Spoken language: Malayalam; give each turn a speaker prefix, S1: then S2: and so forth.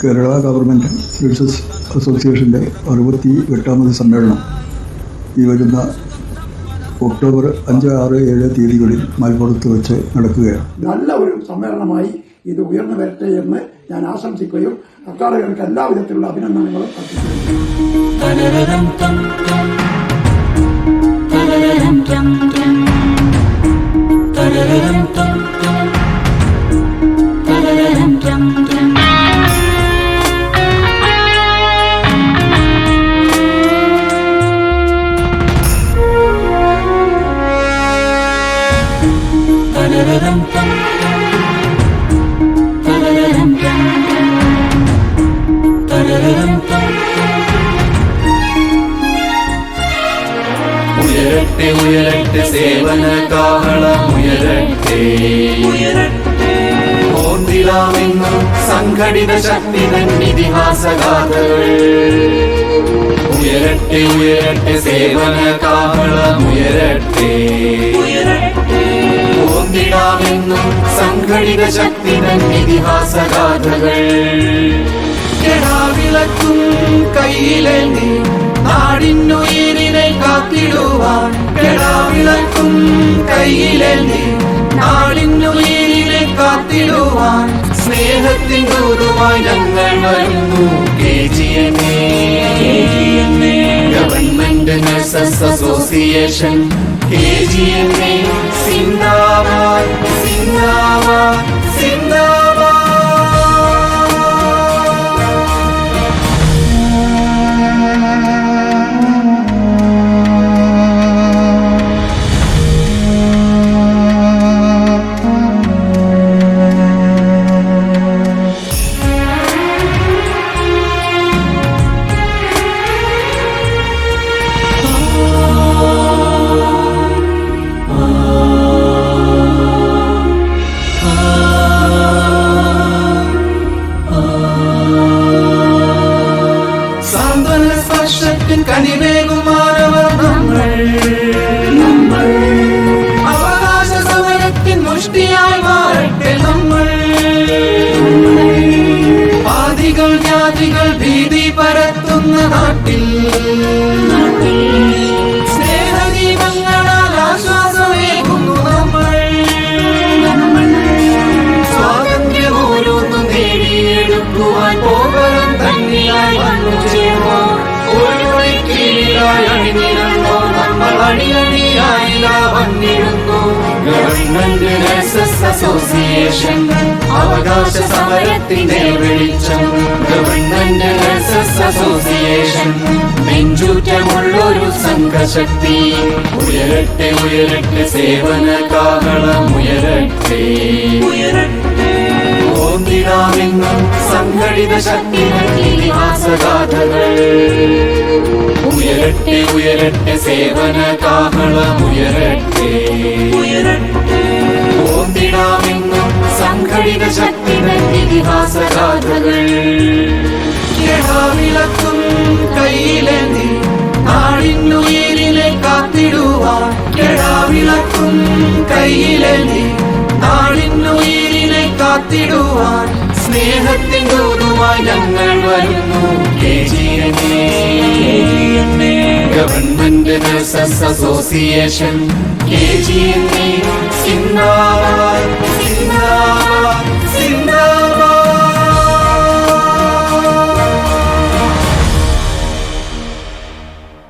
S1: കേരള ഗവൺമെൻറ് നഴ്സസ് അസോസിയേഷൻ്റെ 68ാമത് സമ്മേളനം ഈ വരുന്ന ഒക്ടോബർ 5, 6, 7 തീയതികളിൽ മലപ്പുറത്ത് വെച്ച് നടക്കുകയാണ്.
S2: നല്ല ഒരു സമ്മേളനമായി ഇത് ഉയർന്നു വരട്ടെ എന്ന് ഞാൻ ആശംസിക്കുകയും അക്കാദമികൾക്ക് എല്ലാവിധത്തിലുള്ള അഭിനന്ദനങ്ങളും
S3: ഉയരട്ടെ ഉയരട്ടെ സേവന കാഹളമുയരട്ടെ ഓർത്തിടാമെന്നും സംഘടിത ശക്തി തൻ ഇതിഹാസഗാഥകൾ. ഉയരട്ടെ ഉയരട്ടെ സേവന കാഹളമുയരട്ടെ ഓർത്തിടാമെന്നും സംഘടിത ശക്തി തൻ ഇതിഹാസഗാഥകൾ. കെടാവിളക്കും കയ്യിലേന്തി നാടിനുയിരിനെ കാത്തിടുവാൻ, കെടാവിളക്കും കയ്യിലേന്തി നാടിനുയിരിനെ കാത്തിടുവാൻ സ്നേഹത്തിൻ ദൂതുമായി ഞങ്ങൾ വരുന്നു. KGNA government nurses association, KGNA സിന്ദാബാദ് സിന്ദാബാദ് സിന്ദാബാദ്. കനിവേകുമാനവർ നമ്മൾ അവകാശ സമരത്തിൻ മുഷ്ടിയായി മാറട്ടെ നമ്മൾ. ആദികൾ ജാതികൾ ഭീതി പരത്തുന്ന നാട്ടിൽ സ്നേഹദീപങ്ങളാൽ ആശ്വാസമേകുന്നു നമ്മൾ. സ്വാതന്ത്ര്യമോരോന്നും നേടിയെടുക്കുവാൻ പോകണം തന്നെയായി വന്നു ചേർന്നോ. നമ്മൾ അണിയണിയായി വന്നിരുന്നു. ഗവൺമെന്റ് നഴ്സസ് അസോസിയേഷൻ അവകാശ സമരത്തിന്റെ വെളിച്ചം. ഗവൺമെന്റ് നഴ്സസ് അസോസിയേഷൻ നെഞ്ചൂറ്റമുള്ളൊരു സംഘശക്തി. ഉയരട്ടെ ഉയരട്ടെ സേവന കാഹളമുയരട്ടെ ഓർത്തിടാമെന്നും സംഘടിത ശക്തി ഇതിഹാസഗാഥകൾ. ഉയരട്ടെ ഉയരട്ടെ സേവന കാഹളമുയരട്ടെ ഓർത്തിടാമെന്നും സംഘടിത ശക്തി ഇതിഹാസഗാഥകൾ. കെടാവിളക്കും കയ്യിലേന്തി നാടിനുയിരിനെ കാത്തിടുവാൻ, കെടാവിളക്കും കയ്യിലേന്തി നാടിനുയിരിനെ കാത്തിടുവാൻ സ്നേഹത്തിൻ ദൂതുമായി ഞങ്ങൾ വരുന്നു. KGNA government nurses association, KGNA സിന്ദാബാദ് സിന്ദാബാദ് സിന്ദാബാദ്.